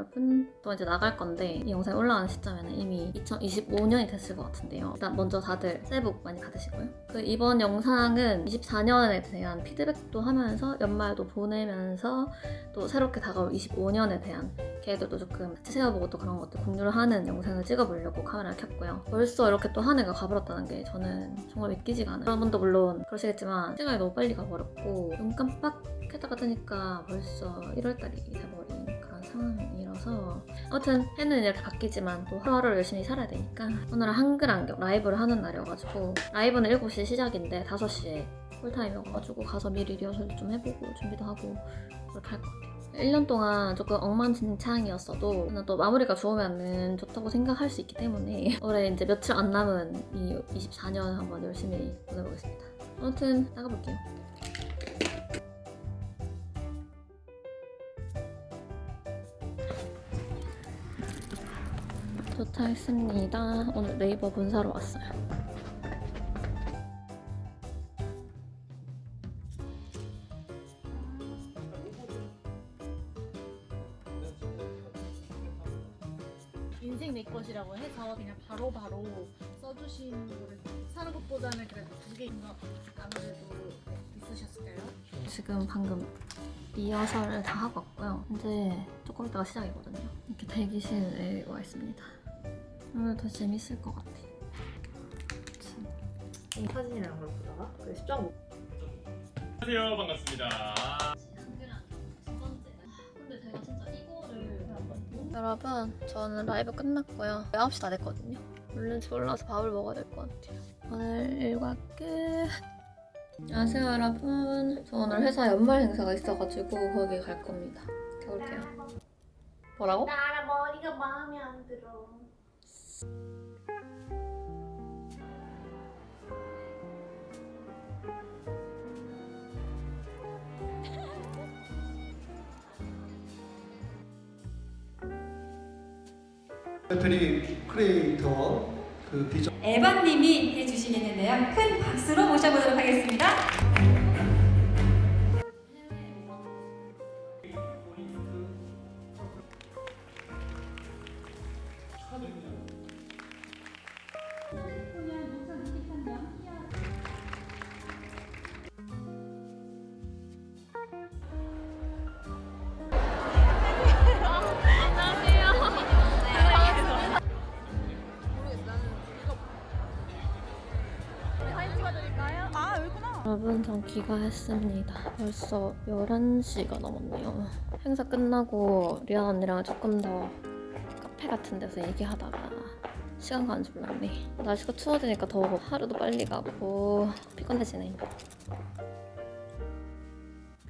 여러분. 또 이제 나갈 건데 이 영상이 올라가는 시점에는 이미 2025년이 됐을 것 같은데요. 일단 먼저 다들 새해 복 많이 받으시고요. 이번 영상은 24년에 대한 피드백도 하면서 연말도 보내면서 또 새롭게 다가올 25년에 대한 계획들도 조금 같이 세워보고 또 그런 것들 공유를 하는 영상을 찍어보려고 카메라를 켰고요. 벌써 이렇게 또 한 해가 가버렸다는 게 저는 정말 믿기지가 않아요. 여러분도 물론 그러시겠지만 시간이 너무 빨리 가버렸고 눈 깜빡했다가 뜨니까 벌써 1월달이 돼버린 그런 상황이라서 아무튼 해는 이렇게 바뀌지만 또 하루하루 열심히 살아야 되니까 오늘은 한글 안경 라이브를 하는 날이어가지고 라이브는 7시 시작인데 5시에 쿨타임이어가지고 가서 미리 리허설도 좀 해보고 준비도 하고 그렇게 할 것 같아요. 1년 동안 조금 엉망진창이었어도 저는 또 마무리가 좋으면 좋다고 생각할 수 있기 때문에 올해 이제 며칠 안 남은 이 24년 한번 열심히 보내보겠습니다. 아무튼 나가볼게요. 도착했습니다. 오늘 네이버 본사로 왔어요. 인생 내 것이라고 해서 그냥 바로바로 써주신 거를 사는 것보다는 그래도 두 개인 거 아무래도 있으셨을까요? 지금 방금 리허설을 다 하고 왔고요. 이제 조금 있다가 시작이거든요. 이렇게 대기실에 와 있습니다. 오늘 더 재밌을 것 같아. 이 사진이랑 걸 보다가 쉽죠? 안녕하세요. 반갑습니다. 근데 제가 진짜 이거를 여러분, 저는 라이브 끝났고요. 9시 다 됐거든요. 얼른 집 올라와서 밥을 먹어야 될 것 같아요. 오늘 일과 끝. 안녕하세요, 여러분. 저 오늘 회사 연말 행사가 있어가지고 거기 갈 겁니다. 가볼게요. 뭐라고? 나 머리가 마음에 안 들어. 배터리 크리에이터 그 비전 에반님이 해주시겠는데요. 큰 박수로 모셔보도록 하겠습니다. 여러분, 전 귀가했습니다. 벌써 11시가 넘었네요. 행사 끝나고 리안 언니랑 조금 더 카페 같은 데서 얘기하다가 시간 가는 줄 몰랐네. 날씨가 추워지니까 더 하루도 빨리 가고 피곤해지네.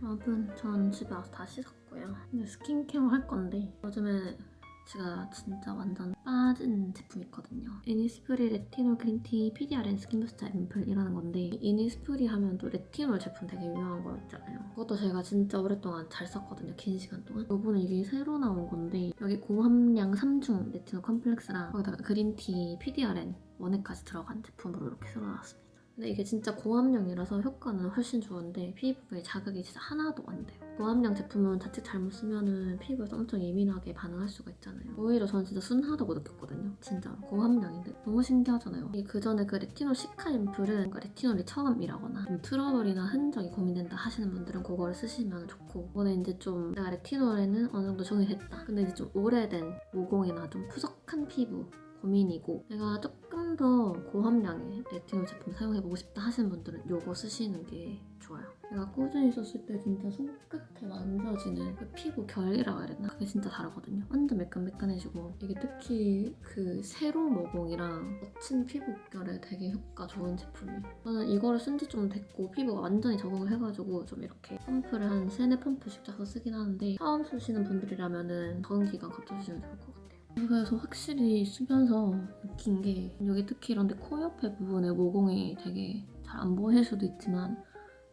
여러분, 전 집에 와서 다 씻었고요. 이제 스킨케어 할 건데 요즘에 제가 진짜 완전 빠진 제품이 있거든요. 이니스프리 레티놀 그린티 PDRN 스킨부스터 앰플이라는 건데 이니스프리 하면 또 레티놀 제품 되게 유명한 거 있잖아요. 그것도 제가 진짜 오랫동안 잘 썼거든요. 긴 시간 동안. 이번에 이게 새로 나온 건데 여기 고함량 3중 레티놀 컴플렉스랑 거기다가 그린티 PDRN 원액까지 들어간 제품으로 이렇게 새로 나왔습니다. 근데 이게 진짜 고함량이라서 효과는 훨씬 좋은데 피부에 자극이 진짜 하나도 안 돼요. 고함량 제품은 자칫 잘못 쓰면은 피부에서 엄청 예민하게 반응할 수가 있잖아요. 오히려 저는 진짜 순하다고 느꼈거든요. 진짜로 고함량인데 너무 신기하잖아요. 그 전에 그 레티놀 시카 앰플은 뭔가 레티놀이 처음이라거나 좀 트러블이나 흔적이 고민된다 하시는 분들은 그거를 쓰시면 좋고 이번에 이제 좀 내가 레티놀에는 어느 정도 적응했다. 근데 이제 좀 오래된 모공이나 좀 푸석한 피부 고민이고 내가 조금 더 고함량의 레티놀 제품 사용해보고 싶다 하시는 분들은 이거 쓰시는 게 좋아요. 내가 꾸준히 썼을 때 진짜 손끝에 만져지는 그 피부 결이라고 해야 되나? 그게 진짜 다르거든요. 완전 매끈매끈해지고 이게 특히 그 세로 모공이랑 거친 피부결에 되게 효과 좋은 제품이에요. 저는 이거를 쓴 지 좀 됐고 피부가 완전히 적응을 해가지고 좀 이렇게 펌프를 한 3-4펌프씩 짜서 쓰긴 하는데 처음 쓰시는 분들이라면은 적응 기간 갖춰주시면 좋을 것 같아요. 그래서 확실히 쓰면서 느낀 게 여기 특히 이런데 코 옆에 부분에 모공이 되게 잘 안 보일 수도 있지만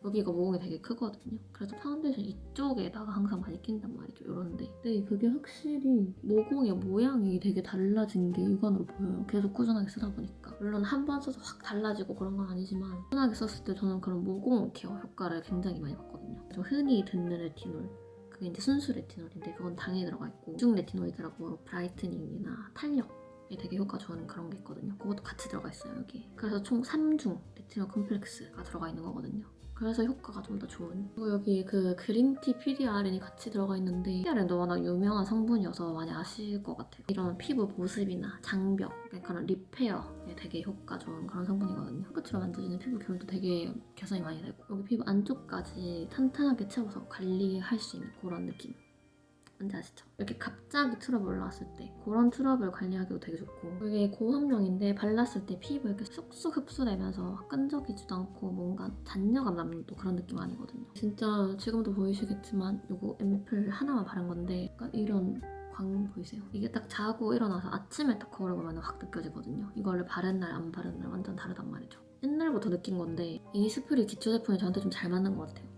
여기가 모공이 되게 크거든요. 그래서 파운데이션 이쪽에다가 항상 많이 낀단 말이죠. 이런데. 근데 그게 확실히 모공의 모양이 되게 달라진 게 육안으로 보여요. 계속 꾸준하게 쓰다 보니까. 물론 한 번 써서 확 달라지고 그런 건 아니지만 꾸준하게 썼을 때 저는 그런 모공 케어 효과를 굉장히 많이 봤거든요. 좀 흔히 듣는 레티놀 그게 이제 순수 레티놀인데 그건 당이 들어가 있고 중 레티노이드라고 브라이트닝이나 탄력에 되게 효과 좋은 그런 게 있거든요. 그것도 같이 들어가 있어요 여기. 그래서 총 3중 레티놀 컴플렉스가 들어가 있는 거거든요. 그래서 효과가 좀 더 좋은. 그리고 여기 그 그린티 PDRN이 같이 들어가 있는데 PDRN도 워낙 유명한 성분이어서 많이 아실 것 같아요. 이런 피부 보습이나 장벽, 그런 리페어에 되게 효과 좋은 그런 성분이거든요. 끝으로 만져주는 피부 결도 되게 개선이 많이 되고 여기 피부 안쪽까지 탄탄하게 채워서 관리할 수 있는 그런 느낌. 뭔지 아시죠? 이렇게 갑자기 트러블 올라왔을 때 그런 트러블 관리하기도 되게 좋고 이게 고함량인데 발랐을 때 피부에 이렇게 쑥쑥 흡수되면서 끈적이지도 않고 뭔가 잔여감 남는 또 그런 느낌 아니거든요. 진짜 지금도 보이시겠지만 이거 앰플 하나만 바른 건데 약간 이런 광 보이세요? 이게 딱 자고 일어나서 아침에 딱 거울을 보면 확 느껴지거든요. 이거를 바른 날 안 바른 날 완전 다르단 말이죠. 옛날부터 느낀 건데 이니스프리 기초 제품이 저한테 좀 잘 맞는 것 같아요.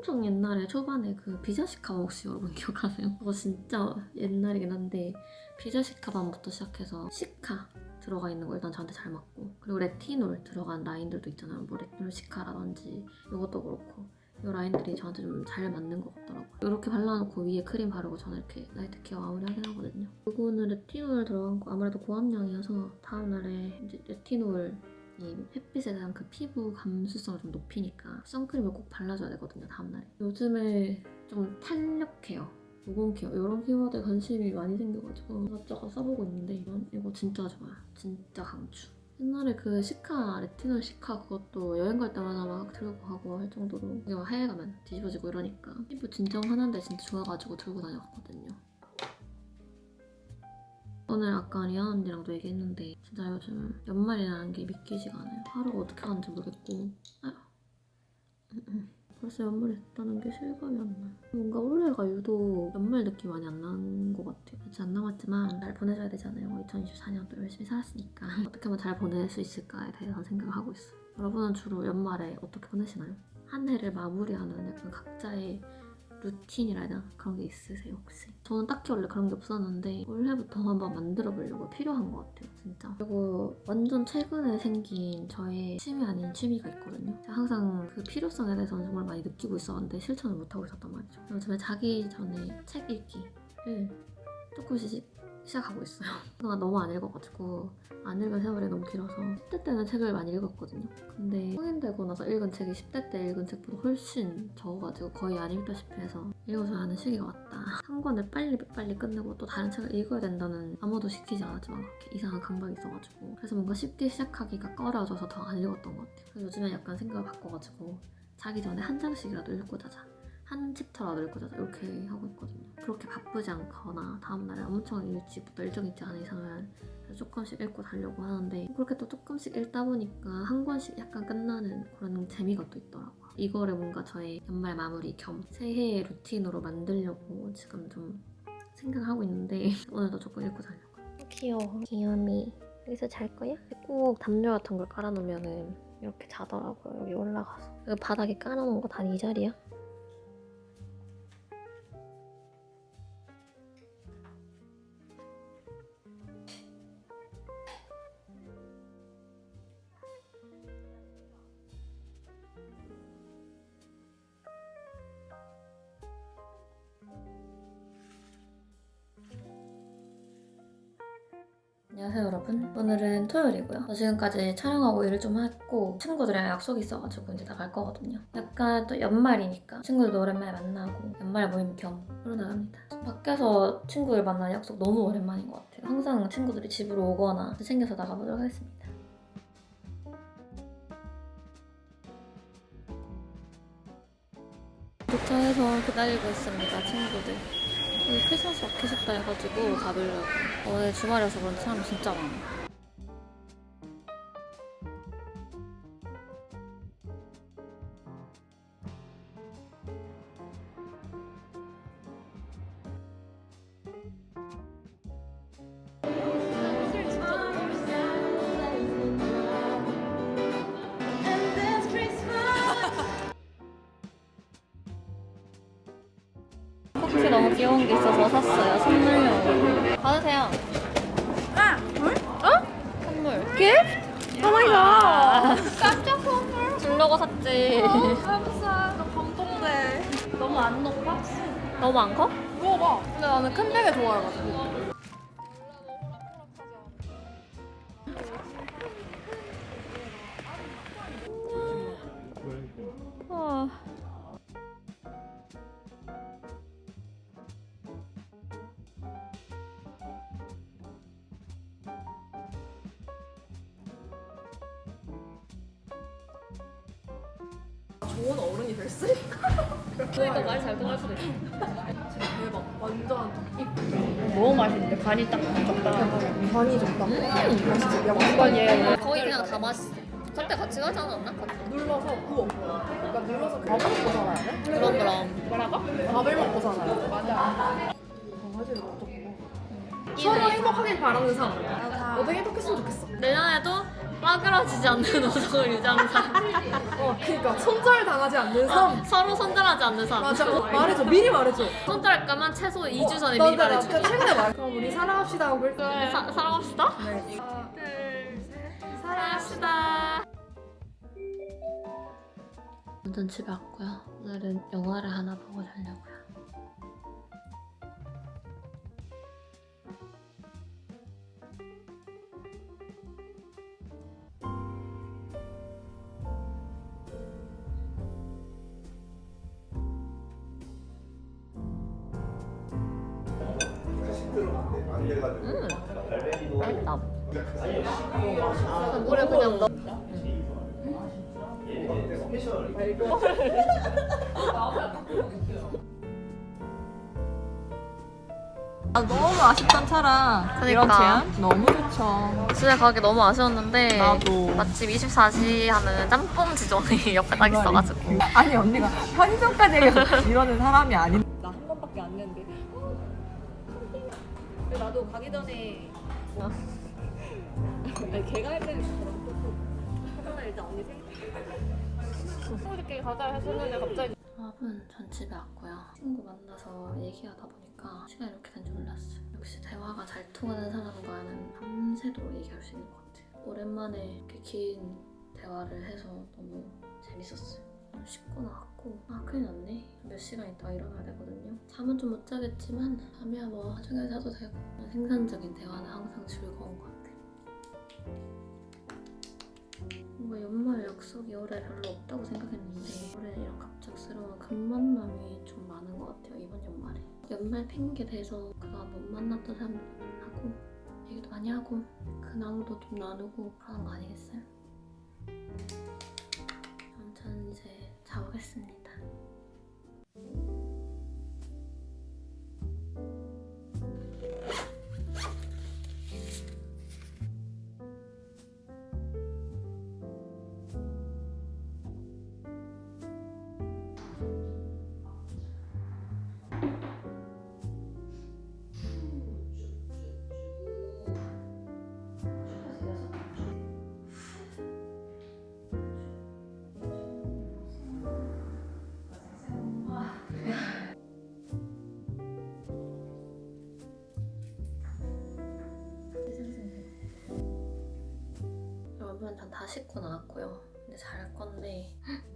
엄청 옛날에 초반에 그 비자시카밤 혹시 여러분 기억하세요? 그거 진짜 옛날이긴 한데 비자시카밤부터 시작해서 시카 들어가 있는 거 일단 저한테 잘 맞고 그리고 레티놀 들어간 라인들도 있잖아요. 뭐 레티놀 시카라든지 이것도 그렇고 이 라인들이 저한테 좀 잘 맞는 것 같더라고요. 이렇게 발라놓고 위에 크림 바르고 저는 이렇게 나이트 케어 마무리하긴 하거든요. 이거는 레티놀 들어간 거 아무래도 고함량이어서 다음날에 이제 레티놀 이 햇빛에 대한 그 피부 감수성을 좀 높이니까 선크림을 꼭 발라줘야 되거든요 다음날에. 요즘에 좀 탄력 케어, 모공 케어 이런 키워드에 관심이 많이 생겨가지고 이것저것 써보고 있는데 이거 진짜 좋아요. 진짜 강추. 옛날에 그 시카, 레티놀 시카 그것도 여행 갈 때마다 막 들고 가고 할 정도로 이게 막 해외 가면 뒤집어지고 이러니까 피부 진정하는데 진짜 좋아가지고 들고 다녔거든요. 오늘 아까 리안 언니랑도 얘기했는데 진짜 요즘 연말이라는 게 믿기지가 않아요. 하루가 어떻게 가는지 모르겠고 벌써 연말이 됐다는 게 실감이 안 나요. 뭔가 올해가 유독 연말 느낌 많이 안 나는 것 같아요. 며칠 안 남았지만 잘 보내줘야 되잖아요. 2024년도 열심히 살았으니까 어떻게 하면 잘 보낼 수 있을까에 대해서 생각을 하고 있어요. 여러분은 주로 연말에 어떻게 보내시나요? 한 해를 마무리하는 약간 각자의 루틴이라 해야 되나? 그런 게 있으세요 혹시? 저는 딱히 원래 그런 게 없었는데 올해부터 한번 만들어 보려고 필요한 것 같아요 진짜. 그리고 완전 최근에 생긴 저의 취미 아닌 취미가 있거든요. 제가 항상 그 필요성에 대해서는 정말 많이 느끼고 있었는데 실천을 못하고 있었단 말이죠. 요즘에 자기 전에 책 읽기를 조금씩 시작하고 있어요. 그동안 너무 안 읽어가지고 안 읽은 세월이 너무 길어서 10대 때는 책을 많이 읽었거든요. 근데 성인 되고 나서 읽은 책이 10대 때 읽은 책보다 훨씬 적어가지고 거의 안 읽다시피 해서 읽어줘야 하는 시기가 왔다. 한 권을 빨리 끝내고 또 다른 책을 읽어야 된다는 아무도 시키지 않았지만 그렇게 이상한 강박이 있어가지고 그래서 뭔가 쉽게 시작하기가 꺼려져서 더 안 읽었던 것 같아요. 그래서 요즘에 약간 생각을 바꿔가지고 자기 전에 한 장씩이라도 읽고 자자. 한 챕터라도 읽고 자자 이렇게 하고 있거든요. 그렇게 바쁘지 않거나 다음날에 엄청 일찍부터 일정 있지 않은 이상은 조금씩 읽고 자려고 하는데 그렇게 또 조금씩 읽다 보니까 한 권씩 약간 끝나는 그런 재미가 또 있더라고요. 이거를 뭔가 저의 연말 마무리 겸 새해의 루틴으로 만들려고 지금 좀 생각하고 있는데 오늘도 조금 읽고 자려고. 귀여워. 귀염이 여기서 잘 거야? 꼭 담요 같은 걸 깔아놓으면은 이렇게 자더라고요. 여기 올라가서. 여기 바닥에 깔아놓은 거 다 네 자리야? 안녕하세요 여러분. 오늘은 토요일이고요. 저 지금까지 촬영하고 일을 좀 했고 친구들이랑 약속이 있어가지고 이제 나갈 거거든요. 약간 또 연말이니까 친구들도 오랜만에 만나고 연말 모임 겸 그러 나갑니다. 밖에서 친구들 만나는 약속 너무 오랜만인 것 같아요. 항상 친구들이 집으로 오거나 챙겨서 나가보도록 하겠습니다. 도착해서 기다리고 있습니다 친구들. 여기 크리스마스 마켓 있다 해가지고 가보려고. 오늘 주말이어서 그런지 사람이 진짜 많아. 혹시 너무 귀여운 게 있어서 샀어요. 선물용. 받으세요. 아! 뭘? 어? 선물. 기프트? 오마이갓. 깜짝 선물. 주려고 샀지. 감사. 나 감동돼. 너무 안 높아? 너무 안 커? 먹어봐. 근데 나는 큰 되게 좋아해가지고. 아. 좋은 어른이 됐으니까. 그러니까 말이 잘 통할 수도 있어. 대박. 완전 너무 맛있는데 간이 딱 적다. 간이 좋다. 맛있지? 양반 얘 거의 그냥 다 맛있어. 그때 같이 가지 않았나? 눌러서 구워. 그러니까 눌러서 밥을 먹고 살아야 돼? 그럼. 밥을 먹고 살아야 돼. 맞아. 강아지를 어떻게 서로 행복하길 바라는 삶. 너도 행복했으면 좋겠어. 내년에도 빠그라지지 않는 우정을 유지하는 사람. 그러니까 손절 당하지 않는 삶. 서로 손절하지 않는 사람. 맞아. 말해줘. 미리 말해줘. 손절할 거면 최소 2주 전에 미리 나 말해줘. 최근에 말. 그럼 우리 사랑합시다 하고 일단. 사랑합시다. 네. 하나, 둘, 셋. 사랑합시다. 완전 집에 왔고요. 오늘은 영화를 하나 보고 자려고요. 맛있다. 물에 그냥 넣어. 너무 아쉽던 차라 이런 그러니까. 제안 너무 좋죠. 집에 가기 너무 아쉬웠는데 나도. 마침 24시 하는 짬뽕 지점이 옆에 딱 있어가지고 아니 언니가 편의점까지 얘기해서 이러는 사람이 아닌. 나 한 번밖에 안 냈는데. 근데 나도 가기 전에. 아니 걔가 할 때는 그런 또 하나 일단 언니 생각. 친구들끼리 가자 했었는데 갑자기. 여러분 전 집에 왔고요. 친구 만나서 얘기하다 보니까 시간이 이렇게 된 줄 몰랐어요. 역시 대화가 잘 통하는 사람과는 밤새도록 얘기할 수 있는 것 같아요. 오랜만에 이렇게 긴 대화를 해서 너무 재밌었어요. 씻고 나왔고 큰일 났네. 몇 시간 있다가 일어나야 되거든요. 잠은 좀 못 자겠지만 잠이야 뭐 나중에 자도 되고. 생산적인 대화는 항상 즐거운 것 같아요. 뭔가 연말 약속이 올해 별로 없다고 생각했는데 올해는 이런 갑작스러운 급만남이 좀 많은 것 같아요. 이번 연말에 연말 핑계 대서 그동안 못 만났던 사람하고 얘기도 많이 하고 근황도 좀 나누고 그러는 거 아니겠어요? 아무튼 이제 자보겠습니다. 여러분 전 다 씻고 나왔고요. 이제 잘 건데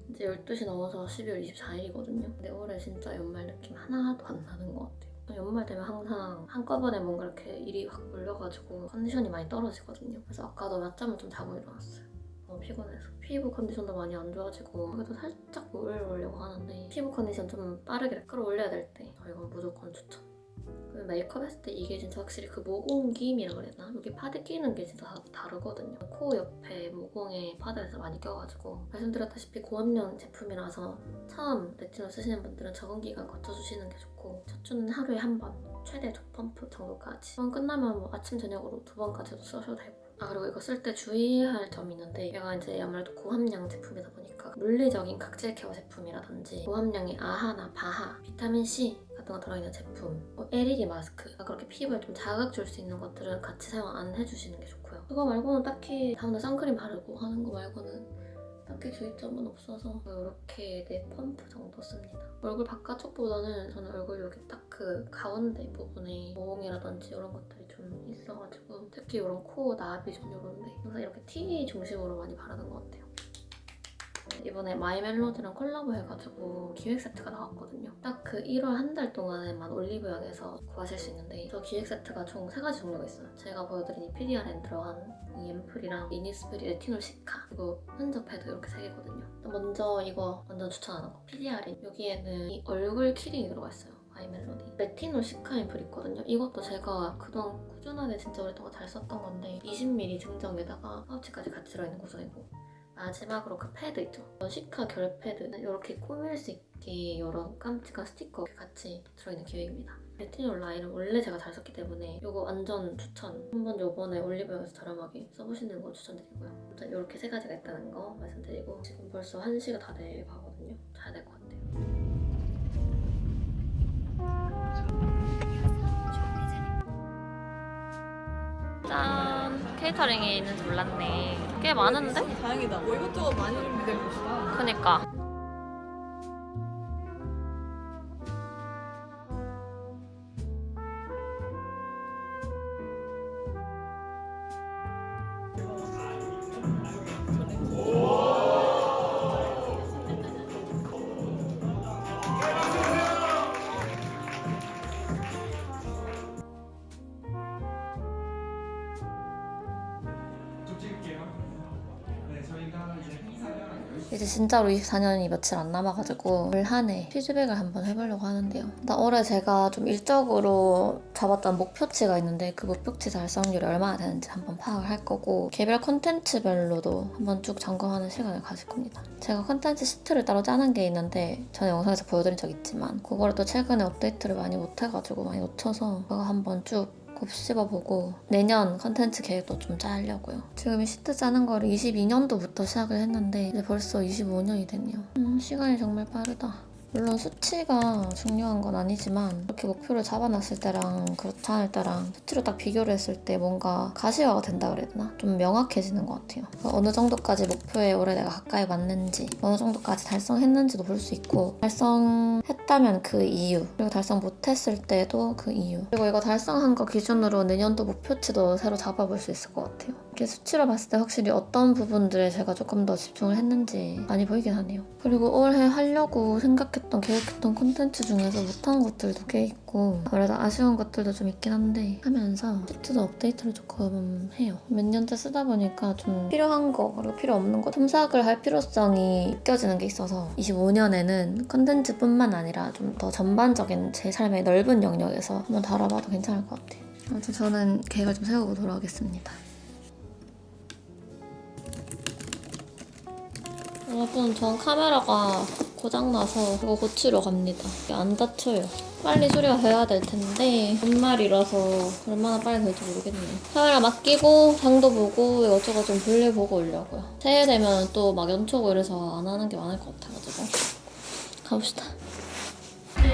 이제 12시 넘어서 12월 24일이거든요. 근데 올해 진짜 연말 느낌 하나도 안 나는 것 같아요. 연말 되면 항상 한꺼번에 뭔가 이렇게 일이 확 몰려가지고 컨디션이 많이 떨어지거든요. 그래서 아까도 낮잠을 좀 자고 일어났어요. 너무 피곤해서 피부 컨디션도 많이 안 좋아지고 그래도 살짝 올려보려고 하는데 피부 컨디션 좀 빠르게 끌어올려야 될 때 이건 무조건 추천. 그 메이크업 했을 때 이게 진짜 확실히 그 모공김이라 그랬나? 여기 파데 끼는 게 진짜 다르거든요. 코 옆에 모공에 파데에서 많이 껴가지고 말씀드렸다시피 고함량 제품이라서 처음 레티놀 쓰시는 분들은 적응 기간 거쳐주시는 게 좋고 첫 주는 하루에 한 번, 최대 2펌프 정도까지. 한 번 끝나면 뭐 아침 저녁으로 2번까지도 쓰셔도 되고. 그리고 이거 쓸 때 주의할 점이 있는데 얘가 이제 아무래도 고함량 제품이다 보니까 물리적인 각질 케어 제품이라든지 고함량의 아하나 바하, 비타민C 같은 거 들어있는 제품, LED 마스크 그렇게 피부에 좀 자극 줄 수 있는 것들은 같이 사용 안 해주시는 게 좋고요. 그거 말고는 딱히 다음날 선크림 바르고 하는 거 말고는 딱히 주의점은 없어서 이렇게 4펌프 정도 씁니다. 얼굴 바깥쪽보다는 저는 얼굴 여기 딱 그 가운데 부분에 모공이라든지 이런 것들이 좀 있어가지고 특히 이런 코, 나비 좀 이런데 항상 이렇게 T 중심으로 많이 바르는 것 같아요. 이번에 마이 멜로디랑 콜라보 해가지고 기획 세트가 나왔거든요. 딱 그 1월 한 달 동안에만 올리브영에서 구하실 수 있는데 저 기획 세트가 총 3가지 종류가 있어요. 제가 보여드린 이 PDRN 들어간 이 앰플이랑 이니스프리 레티놀 시카 그리고 흔적 패드 이렇게 3개거든요. 먼저 이거 완전 추천하는 거 PDRN. 여기에는 이 얼굴 키링이 들어가 있어요. 아이 멜로디 레티놀 시카 앰플 있거든요. 이것도 제가 그동안 꾸준하게 진짜 오랫동안 잘 썼던 건데 20ml 증정에다가 파우치까지 같이 들어있는 구성이고 마지막으로 그 패드 있죠? 시카 결 패드 이렇게 꾸밀 수 있게 이런 깜찍한 스티커 같이 들어있는 기획입니다. 레티놀 라인은 원래 제가 잘 썼기 때문에 이거 완전 추천. 한번 요번에 올리브영에서 저렴하게 써보시는 거 추천드리고요. 일단 이렇게 3가지가 있다는 거 말씀드리고 지금 벌써 1시가 다 돼가거든요. 자야 될 것 같아요. 짠! 케이터링이 있는지 몰랐네. 꽤 많은데? 다행이다. 뭐 이것저것 많이 준비된 곳이다. 그니까. 이제 진짜로 24년이 며칠 안 남아가지고 올 한 해 피드백을 한번 해보려고 하는데요. 일단 올해 제가 좀 일적으로 잡았던 목표치가 있는데 그 목표치 달성률이 얼마나 되는지 한번 파악을 할 거고 개별 콘텐츠별로도 한번 쭉 점검하는 시간을 가질 겁니다. 제가 콘텐츠 시트를 따로 짜는 게 있는데 전에 영상에서 보여드린 적 있지만 그거를 또 최근에 업데이트를 많이 못해가지고 많이 놓쳐서 그거 한번 쭉 곱씹어보고 내년 컨텐츠 계획도 좀 짜려고요. 지금 이 시트 짜는 거를 22년도부터 시작을 했는데 이제 벌써 25년이 됐네요. 시간이 정말 빠르다. 물론 수치가 중요한 건 아니지만 이렇게 목표를 잡아놨을 때랑 그렇지 않을 때랑 수치로 딱 비교를 했을 때 뭔가 가시화가 된다 그래야 되나? 좀 명확해지는 것 같아요. 그러니까 어느 정도까지 목표에 올해 내가 가까이 왔는지 어느 정도까지 달성했는지도 볼 수 있고 달성했다면 그 이유 그리고 달성 못했을 때도 그 이유 그리고 이거 달성한 거 기준으로 내년도 목표치도 새로 잡아볼 수 있을 것 같아요. 이렇게 수치로 봤을 때 확실히 어떤 부분들에 제가 조금 더 집중을 했는지 많이 보이긴 하네요. 그리고 올해 하려고 계획했던 콘텐츠 중에서 못한 것들도 꽤 있고 그래도 아쉬운 것들도 좀 있긴 한데 하면서 시트도 업데이트를 조금 해요. 몇 년째 쓰다 보니까 좀 필요한 거 그리고 필요 없는 거 첨삭을 할 필요성이 느껴지는 게 있어서 25년에는 콘텐츠뿐만 아니라 좀 더 전반적인 제 삶의 넓은 영역에서 한번 다뤄봐도 괜찮을 것 같아요. 아무튼 저는 계획을 좀 세우고 돌아오겠습니다. 여러분, 전 카메라가 고장나서 이거 고치러 갑니다. 이게 안 닫혀요. 빨리 수리가 돼야 될 텐데 연말이라서 얼마나 빨리 될지 모르겠네요. 카메라 맡기고 장도 보고 이것저것 좀 볼일 보고 오려고요. 새해 되면 또 막 연초고 이래서 안 하는 게 많을 것 같아가지고 가봅시다.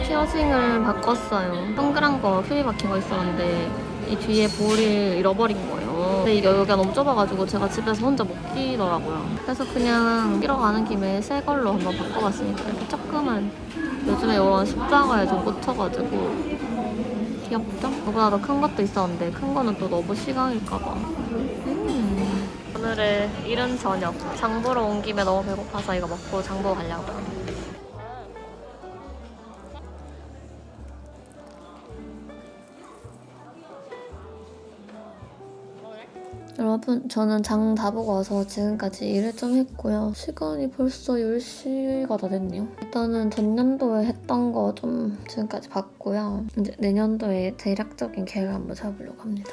피어싱을 바꿨어요. 동그란 거 큐비 박힌 거 있었는데 이 뒤에 볼을 잃어버린 거예요. 근데 이게 여기가 너무 좁아가지고 제가 집에서 혼자 못 끼더라고요. 그래서 그냥 끼러 가는 김에 새 걸로 한번 바꿔봤으니까 이렇게 조그만 요즘에 이런 십자가에 좀 꽂혀가지고 귀엽죠? 그보다 더 큰 것도 있었는데 큰 거는 또 너무 시강일까봐. 오늘의 이른 저녁 장 보러 온 김에 너무 배고파서 이거 먹고 장 보러 가려고요. 여러분, 저는 장 다 보고 와서 지금까지 일을 좀 했고요. 시간이 벌써 10시가 다 됐네요. 일단은 전년도에 했던 거 좀 지금까지 봤고요. 이제 내년도에 대략적인 계획을 한번 잡으려고 합니다.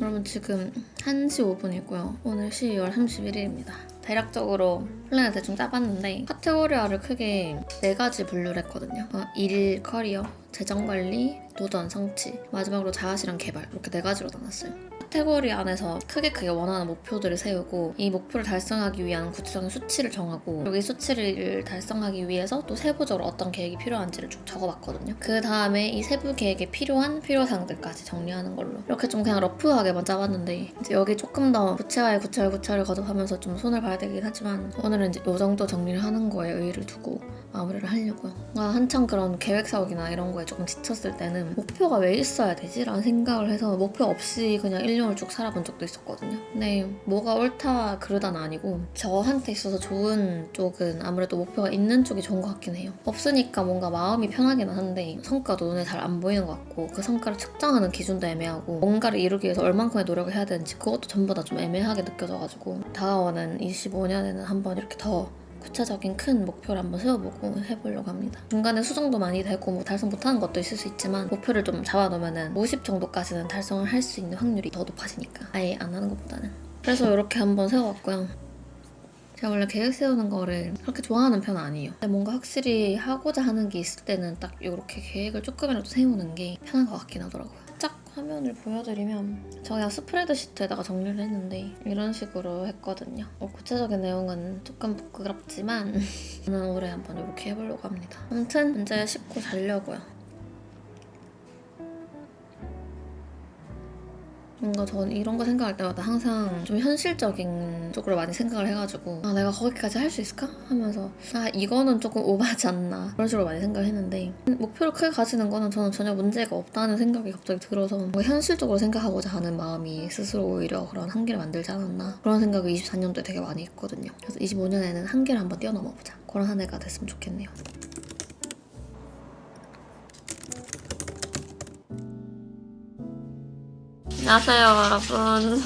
여러분, 지금 1시 5분이고요. 오늘 12월 31일입니다. 대략적으로 플랜을 대충 짜봤는데 카테고리화를 크게 4가지 분류를 했거든요. 일, 커리어, 재정관리, 도전, 성취, 마지막으로 자아실현 개발 이렇게 4가지로 나눴어요. 카테고리 안에서 크게 원하는 목표들을 세우고 이 목표를 달성하기 위한 구체적인 수치를 정하고 그리고 이 수치를 달성하기 위해서 또 세부적으로 어떤 계획이 필요한지를 쭉 적어봤거든요. 그 다음에 이 세부 계획에 필요한 필요사항들까지 정리하는 걸로 이렇게 좀 그냥 러프하게만 짜봤는데 이제 여기 조금 더 구체화를 거듭하면서 좀 손을 봐야 되긴 하지만 오늘은 이제 이 정도 정리를 하는 거에 의의를 두고 마무리를 하려고요. 한창 그런 계획 세우기나 이런 거에 조금 지쳤을 때는 목표가 왜 있어야 되지? 라는 생각을 해서 목표 없이 그냥 1년을 쭉 살아본 적도 있었거든요. 근데 뭐가 옳다 그르다는 아니고 저한테 있어서 좋은 쪽은 아무래도 목표가 있는 쪽이 좋은 것 같긴 해요. 없으니까 뭔가 마음이 편하기는 한데 성과도 눈에 잘 안 보이는 것 같고 그 성과를 측정하는 기준도 애매하고 뭔가를 이루기 위해서 얼만큼의 노력을 해야 되는지 그것도 전부 다 좀 애매하게 느껴져가지고 다가오는 25년에는 한번 이렇게 더 구체적인 큰 목표를 한번 세워보고 해보려고 합니다. 중간에 수정도 많이 되고 뭐 달성 못하는 것도 있을 수 있지만 목표를 좀 잡아놓으면 50 정도까지는 달성을 할 수 있는 확률이 더 높아지니까 아예 안 하는 것보다는. 그래서 이렇게 한번 세워봤고요. 제가 원래 계획 세우는 거를 그렇게 좋아하는 편은 아니에요. 근데 뭔가 확실히 하고자 하는 게 있을 때는 딱 이렇게 계획을 조금이라도 세우는 게 편한 것 같긴 하더라고요. 짝 화면을 보여드리면 제가 스프레드시트에다가 정리를 했는데 이런 식으로 했거든요. 구체적인 내용은 조금 부끄럽지만 저는 올해 한번 이렇게 해보려고 합니다. 아무튼 이제 씻고 자려고요. 뭔가 전 이런 거 생각할 때마다 항상 좀 현실적인 쪽으로 많이 생각을 해가지고 아 내가 거기까지 할 수 있을까? 하면서 아 이거는 조금 오버하지 않나 그런 식으로 많이 생각을 했는데 목표를 크게 가지는 거는 저는 전혀 문제가 없다는 생각이 갑자기 들어서 뭔가 현실적으로 생각하고자 하는 마음이 스스로 오히려 그런 한계를 만들지 않았나 그런 생각을 24년도에 되게 많이 했거든요. 그래서 25년에는 한계를 한번 뛰어넘어보자 그런 한 해가 됐으면 좋겠네요. 안녕하세요 여러분.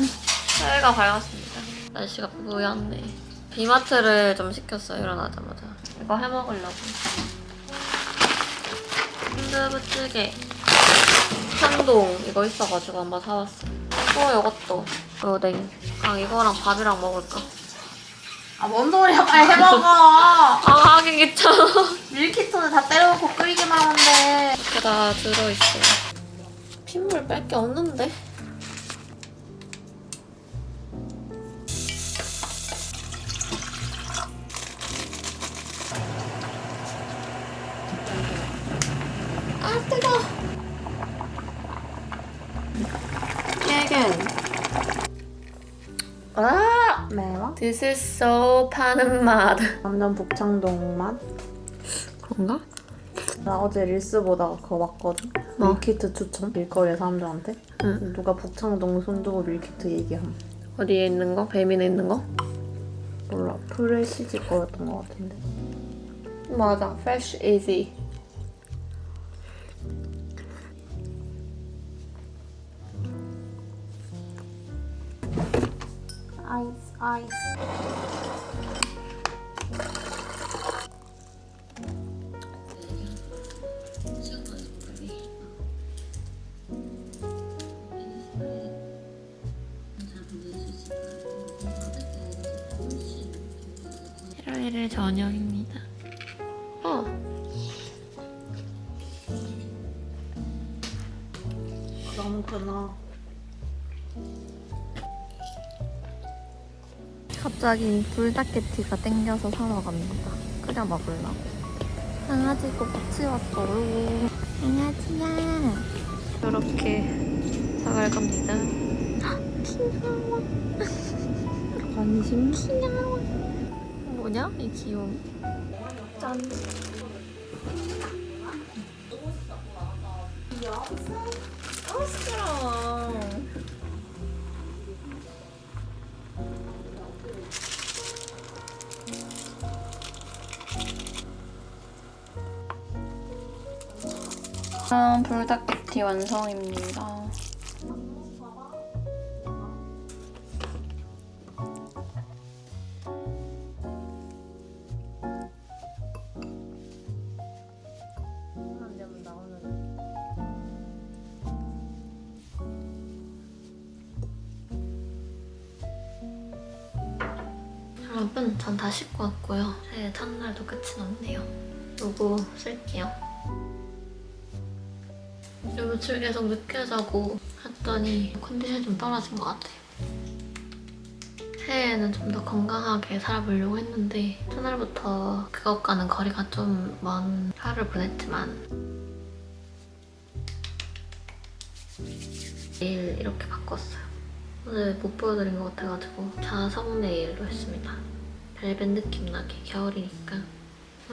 새해가 밝았습니다. 날씨가 뿌옇네. 비마트를 좀 시켰어요 일어나자마자. 이거 해먹으려고. 순두부찌개 한동 이거 있어가지고 한번 사왔어. 또 이것도 오뎅. 이거랑 밥이랑 먹을까? 아, 뭔 소리야. 빨리 해먹어. 하긴 귀찮아. 밀키트는 다 때려놓고 끓이기만 하는데. 이렇게 다 들어있어요. 핏물 뺄 게 없는데? 아 뜨거. 깨겐. 아, 매워? This is so 파는 맛. 완전 북창동 맛? 그런가? 나 어제 릴스 보다가 그거 봤거든? 뭐? 밀키트 추천? 길거리 사람들한테? 응. 누가 북창동 순두부 밀키트 얘기함. 어디에 있는 거? 배민에 있는 거? 몰라. 프레시지 거였던 것 같은데. 맞아. Fresh Easy. 아이스. 일요일 저녁입니다. 그렇구나. 갑자기 불닭게티가 땡겨서 사러 갑니다. 끓여 먹으려고. 강아지도 같이 왔어요. 강아지야. 이렇게 사갈 겁니다. 귀여워. 관심? 귀여워. 뭐냐? 이 귀여움. 짠. 아, 시끄러워. 불닭게티 완성입니다. 여러분, 전 다 씻고 왔고요. 새해 첫날도 끝이 났네요. 요거 쓸게요. 요 며칠 계속 늦게 자고 했더니 컨디션이 좀 떨어진 것 같아요. 새해에는 좀 더 건강하게 살아보려고 했는데 첫날부터 그것과는 거리가 좀 먼 하루를 보냈지만 내일 이렇게 바꿨어요. 오늘 못 보여드린 것 같아가지고 자석 네일로 했습니다. 벨벳 느낌 나게, 겨울이니까.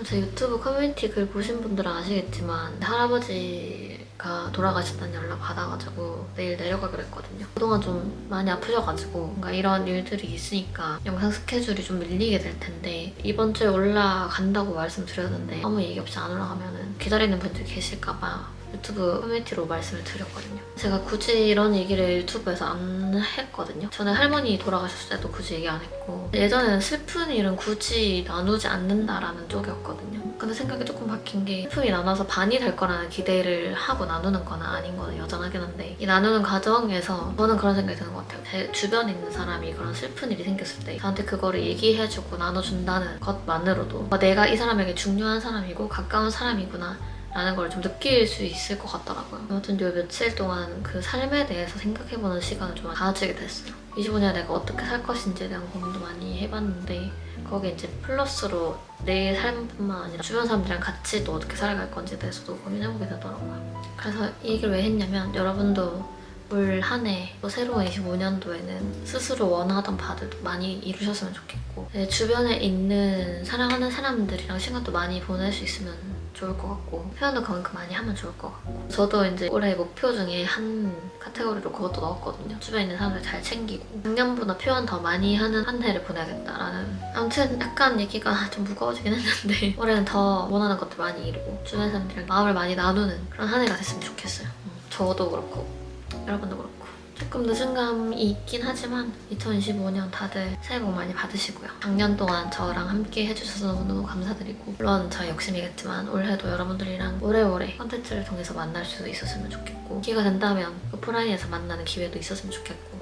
제 유튜브 커뮤니티 글 보신 분들은 아시겠지만 할아버지가 돌아가셨다는 연락 받아가지고 내일 내려가기로 했거든요. 그동안 좀 많이 아프셔가지고 뭔가 이런 일들이 있으니까 영상 스케줄이 좀 밀리게 될 텐데 이번 주에 올라간다고 말씀드렸는데 아무 얘기 없이 안 올라가면 기다리는 분들이 계실까봐 유튜브 커뮤니티로 말씀을 드렸거든요. 제가 굳이 이런 얘기를 유튜브에서 안 했거든요. 전에 할머니 돌아가셨을 때도 굳이 얘기 안 했고 예전에는 슬픈 일은 굳이 나누지 않는다라는 쪽이었거든요. 근데 생각이 조금 바뀐 게 슬픔이 나눠서 반이 될 거라는 기대를 하고 나누는 거는 아닌 거는 여전하긴 한데 이 나누는 과정에서 저는 그런 생각이 드는 것 같아요. 제 주변에 있는 사람이 그런 슬픈 일이 생겼을 때 저한테 그거를 얘기해주고 나눠준다는 것만으로도 내가 이 사람에게 중요한 사람이고 가까운 사람이구나 라는 걸 좀 느낄 수 있을 것 같더라고요. 아무튼 요 며칠 동안 그 삶에 대해서 생각해보는 시간을 좀 가지게 됐어요. 25년에 내가 어떻게 살 것인지에 대한 고민도 많이 해봤는데 거기에 이제 플러스로 내 삶뿐만 아니라 주변 사람들이랑 같이 또 어떻게 살아갈 건지에 대해서도 고민해보게 되더라고요. 그래서 이 얘기를 왜 했냐면 여러분도 올 한 해 또 새로운 25년도에는 스스로 원하던 바들도 많이 이루셨으면 좋겠고 내 주변에 있는 사랑하는 사람들이랑 시간도 많이 보낼 수 있으면 좋을 것 같고 표현도 그만큼 많이 하면 좋을 것 같고 저도 이제 올해 목표 중에 한 카테고리로 그것도 넣었거든요. 주변에 있는 사람들 잘 챙기고 작년보다 표현 더 많이 하는 한 해를 보내야겠다라는 아무튼 약간 얘기가 좀 무거워지긴 했는데 올해는 더 원하는 것들 많이 이루고 주변 사람들이랑 마음을 많이 나누는 그런 한 해가 됐으면 좋겠어요. 저도 그렇고 여러분도 그렇고 조금 늦은 감이 있긴 하지만 2025년 다들 새해 복 많이 받으시고요. 작년 동안 저랑 함께 해주셔서 너무너무 감사드리고 물론 저의 욕심이겠지만 올해도 여러분들이랑 오래오래 컨텐츠를 통해서 만날 수 있었으면 좋겠고 기회가 된다면 오프라인에서 만나는 기회도 있었으면 좋겠고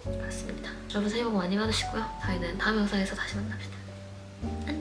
그렇습니다. 여러분 새해 복 많이 받으시고요. 저희는 다음 영상에서 다시 만납시다. 안녕.